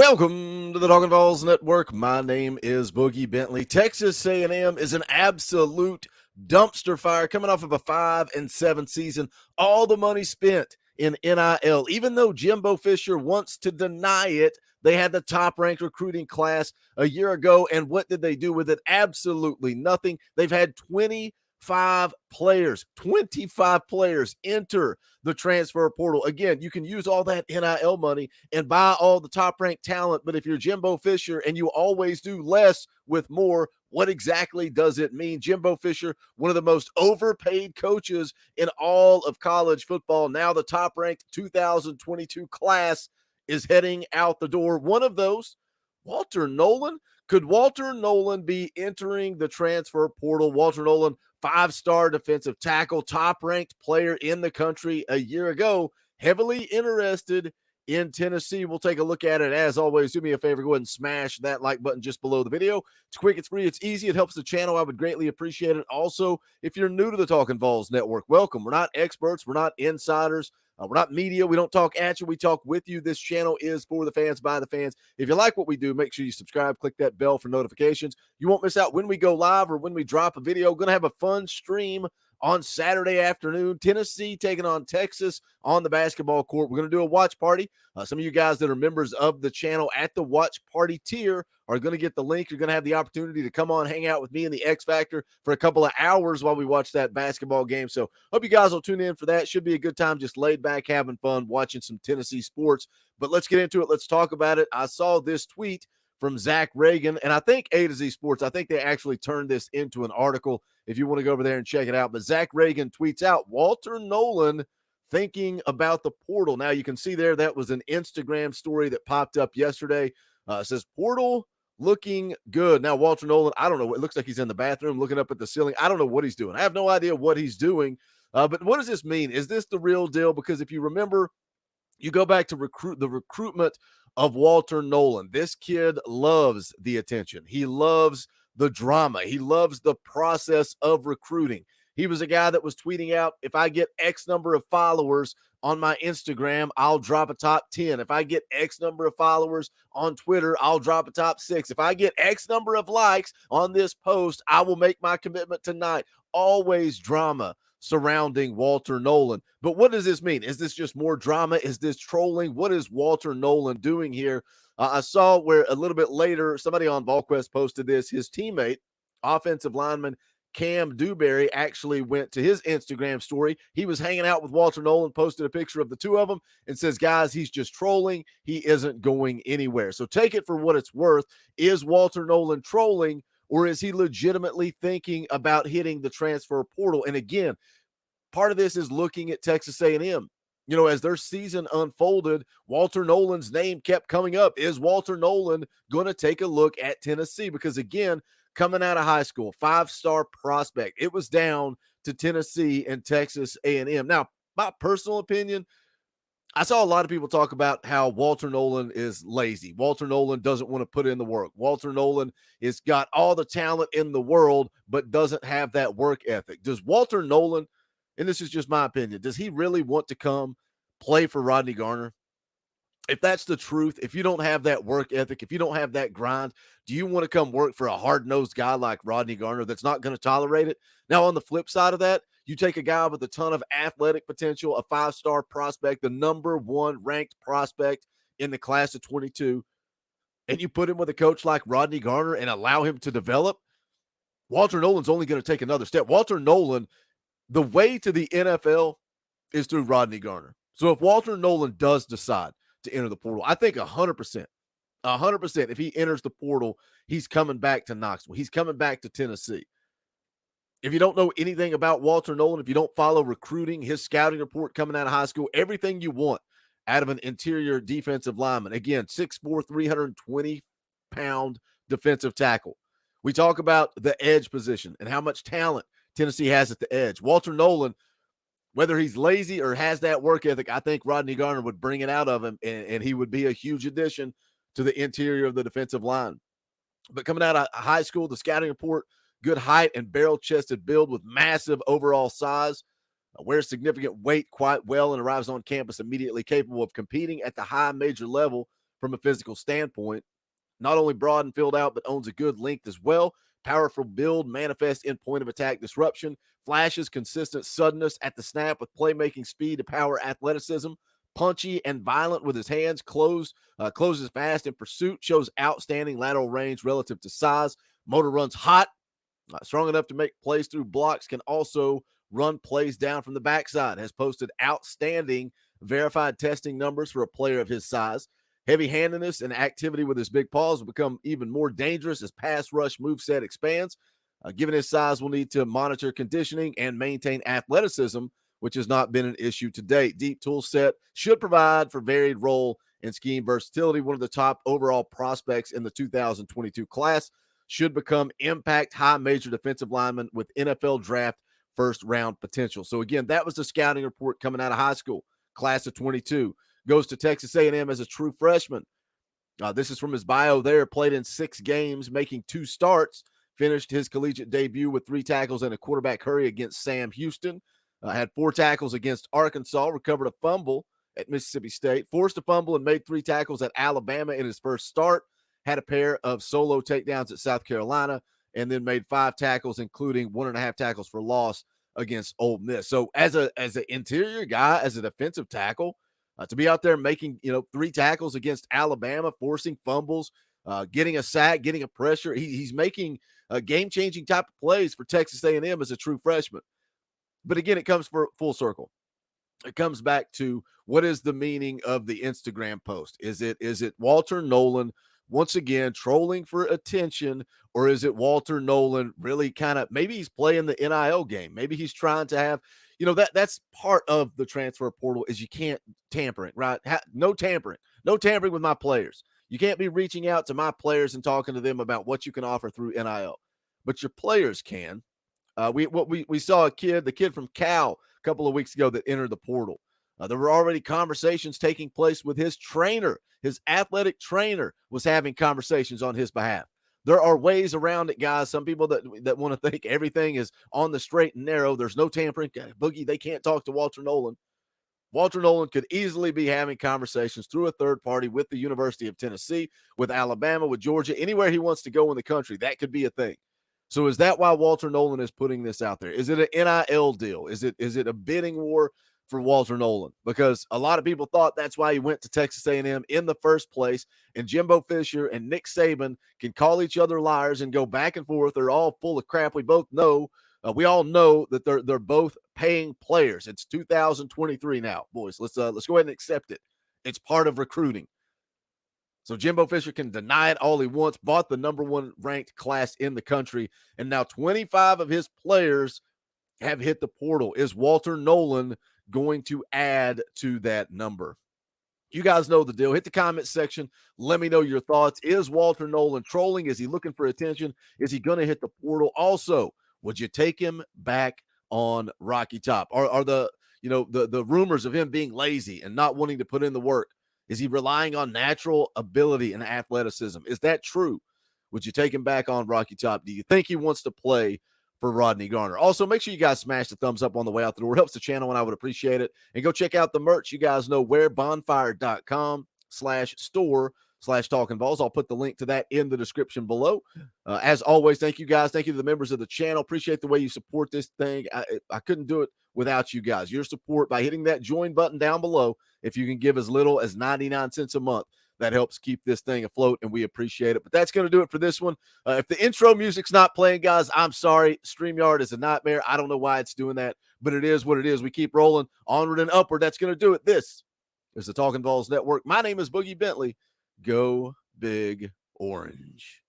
Welcome to the Talkin VAWLS Network. My name is Boogie Bentley. Texas A&M is an absolute dumpster fire coming off of a 5-7 season. All the money spent in NIL. Even though Jimbo Fisher wants to deny it, they had the top-ranked recruiting class a year ago, and what did they do with it? Absolutely nothing. They've had 25 players enter the transfer portal. Again, you can use all that NIL money and buy all the top-ranked talent, but if you're Jimbo Fisher and you always do less with more, what exactly does it mean? Jimbo Fisher, one of the most overpaid coaches in all of college football, now the top-ranked 2022 class is heading out the door. One of those, Walter Nolen. Could Walter Nolen be entering the transfer portal? Walter Nolen, five-star defensive tackle, top-ranked player in the country a year ago, heavily interested in Tennessee. We'll take a look at it. As always, do me a favor, go ahead and smash that like button just below the video. It's quick, it's free, it's easy. It helps the channel. I would greatly appreciate it. Also, if you're new to the Talkin VAWLS Network, welcome. We're not experts. We're not insiders. We're not media. We don't talk at you. We talk with you. This channel is for the fans, by the fans. If you like what we do, make sure you subscribe. Click that bell for notifications. You won't miss out when we go live or when we drop a video. Going to have a fun stream on Saturday afternoon. Tennessee taking on Texas on the basketball court. We're going to do a watch party. Some of you guys that are members of the channel at the watch party tier are going to get the link. You're going to have the opportunity to come on, hang out with me and the X Factor for a couple of hours while we watch that basketball game. So hope you guys will tune in for that. Should be a good time, just laid back, having fun, watching some Tennessee sports. But let's get into it. Let's talk about it. I saw this tweet from Zach Reagan, and I think A to Z Sports, I think they actually turned this into an article if you want to go over there and check it out. But Zach Reagan tweets out, Walter Nolen thinking about the portal. Now you can see there, that was an Instagram story that popped up yesterday. It says, portal looking good. Now, Walter Nolen, I don't know. It looks like he's in the bathroom looking up at the ceiling. I don't know what he's doing. I have no idea what he's doing. But what does this mean? Is this the real deal? Because if you remember, you go back to the recruitment of Walter Nolen. This kid loves the attention. He loves the drama. He loves the process of recruiting. He was a guy that was tweeting out, if I get X number of followers on my Instagram, I'll drop a top 10. If I get X number of followers on Twitter, I'll drop a top 6. If I get X number of likes on this post, I will make my commitment tonight. Always drama surrounding Walter Nolen. But what does this mean? Is this just more drama? Is this trolling? What is Walter Nolen doing here? I saw where a little bit later, somebody on VolQuest posted this. His teammate, offensive lineman Cam Dewberry, actually went to his Instagram story. He was hanging out with Walter Nolen, posted a picture of the two of them, and says, guys, he's just trolling. He isn't going anywhere. So take it for what it's worth. Is Walter Nolen trolling, or is he legitimately thinking about hitting the transfer portal? And again, part of this is looking at Texas A&M. You know, as their season unfolded, Walter Nolen's name kept coming up. Is Walter Nolen going to take a look at Tennessee? Because again, coming out of high school, five-star prospect, it was down to Tennessee and Texas A&M. Now, my personal opinion, I saw a lot of people talk about how Walter Nolen is lazy. Walter Nolen doesn't want to put in the work. Walter Nolen has got all the talent in the world, but doesn't have that work ethic. Does Walter Nolen, and this is just my opinion, does he really want to come play for Rodney Garner? If that's the truth, if you don't have that work ethic, if you don't have that grind, do you want to come work for a hard-nosed guy like Rodney Garner that's not going to tolerate it? Now, on the flip side of that, you take a guy with a ton of athletic potential, a five-star prospect, the number one ranked prospect in the class of 22, and you put him with a coach like Rodney Garner and allow him to develop. Walter Nolen's only going to take another step. Walter Nolen, the way to the NFL is through Rodney Garner. So if Walter Nolen does decide to enter the portal, I think 100%, if he enters the portal, he's coming back to Knoxville. He's coming back to Tennessee. If you don't know anything about Walter Nolen, if you don't follow recruiting, his scouting report coming out of high school, everything you want out of an interior defensive lineman. Again, 6'4", 320-pound defensive tackle. We talk about the edge position and how much talent Tennessee has at the edge. Walter Nolen, whether he's lazy or has that work ethic, I think Rodney Garner would bring it out of him, and he would be a huge addition to the interior of the defensive line. But coming out of high school, the scouting report, good height and barrel-chested build with massive overall size, wears significant weight quite well, and arrives on campus immediately capable of competing at the high major level from a physical standpoint. Not only broad and filled out, but owns a good length as well. Powerful build manifests in point of attack disruption, flashes consistent suddenness at the snap with playmaking speed to power athleticism. Punchy and violent with his hands, closes fast in pursuit, shows outstanding lateral range relative to size. Motor runs hot, strong enough to make plays through blocks, can also run plays down from the backside, has posted outstanding verified testing numbers for a player of his size. Heavy-handedness and activity with his big paws will become even more dangerous as pass rush moveset expands. Given his size, we'll need to monitor conditioning and maintain athleticism, which has not been an issue to date. Deep tool set should provide for varied role and scheme versatility. One of the top overall prospects in the 2022 class, should become impact high major defensive lineman with NFL draft first round potential. So again, that was the scouting report coming out of high school, class of 22. Goes to Texas A&M as a true freshman. This is from his bio there. Played in 6 games, making 2 starts. Finished his collegiate debut with 3 tackles and a quarterback hurry against Sam Houston. Had 4 tackles against Arkansas. Recovered a fumble at Mississippi State. Forced a fumble and made 3 tackles at Alabama in his first start. Had a pair of solo takedowns at South Carolina. And then made 5 tackles, including 1.5 tackles for loss against Ole Miss. So as an interior guy, as a defensive tackle, to be out there making, 3 tackles against Alabama, forcing fumbles, getting a sack, getting a pressure. He's making game-changing type of plays for Texas A&M as a true freshman. But again, it comes for full circle. It comes back to, what is the meaning of the Instagram post? Is it Walter Nolen once again trolling for attention, or is it Walter Nolen really kind of, maybe he's playing the NIL game? Maybe he's trying to have, that's part of the transfer portal, is you can't tampering, right? No tampering with my players. You can't be reaching out to my players and talking to them about what you can offer through NIL, but your players can. We saw the kid from Cal a couple of weeks ago that entered the portal. There were already conversations taking place with his trainer. His athletic trainer was having conversations on his behalf. There are ways around it, guys. Some people that want to think everything is on the straight and narrow. There's no tampering. Boogie, they can't talk to Walter Nolen. Walter Nolen could easily be having conversations through a third party with the University of Tennessee, with Alabama, with Georgia, anywhere he wants to go in the country. That could be a thing. So is that why Walter Nolen is putting this out there? Is it an NIL deal? Is it a bidding war for Walter Nolen? Because a lot of people thought that's why he went to Texas A&M in the first place. And Jimbo Fisher and Nick Saban can call each other liars and go back and forth. They're all full of crap. We both know. We all know that they're both paying players. It's 2023 now, boys. Let's go ahead and accept it. It's part of recruiting. So Jimbo Fisher can deny it all he wants, bought the number 1 ranked class in the country, and now 25 of his players have hit the portal. Is Walter Nolen going to add to that number? You guys know the deal. Hit the comment section. Let me know your thoughts. Is Walter Nolen trolling? Is he looking for attention? Is he going to hit the portal? Also, would you take him back on Rocky Top? Are the rumors of him being lazy and not wanting to put in the work? Is he relying on natural ability and athleticism? Is that true? Would you take him back on Rocky Top? Do you think he wants to play for Rodney Garner? Also, make sure you guys smash the thumbs up on the way out the door. It helps the channel, and I would appreciate it. And go check out the merch. You guys know where, bonfire.com/store/Talkin VAWLS. I'll put the link to that in the description below. As always, thank you guys. Thank you to the members of the channel. Appreciate the way you support this thing. I couldn't do it without you guys. Your support by hitting that join button down below. If you can give as little as 99 cents a month, that helps keep this thing afloat, and we appreciate it. But that's going to do it for this one. If the intro music's not playing, guys, I'm sorry. StreamYard is a nightmare. I don't know why it's doing that, but it is what it is. We keep rolling onward and upward. That's going to do it. This is the Talkin VAWLS Network. My name is Boogie Bentley. Go Big Orange.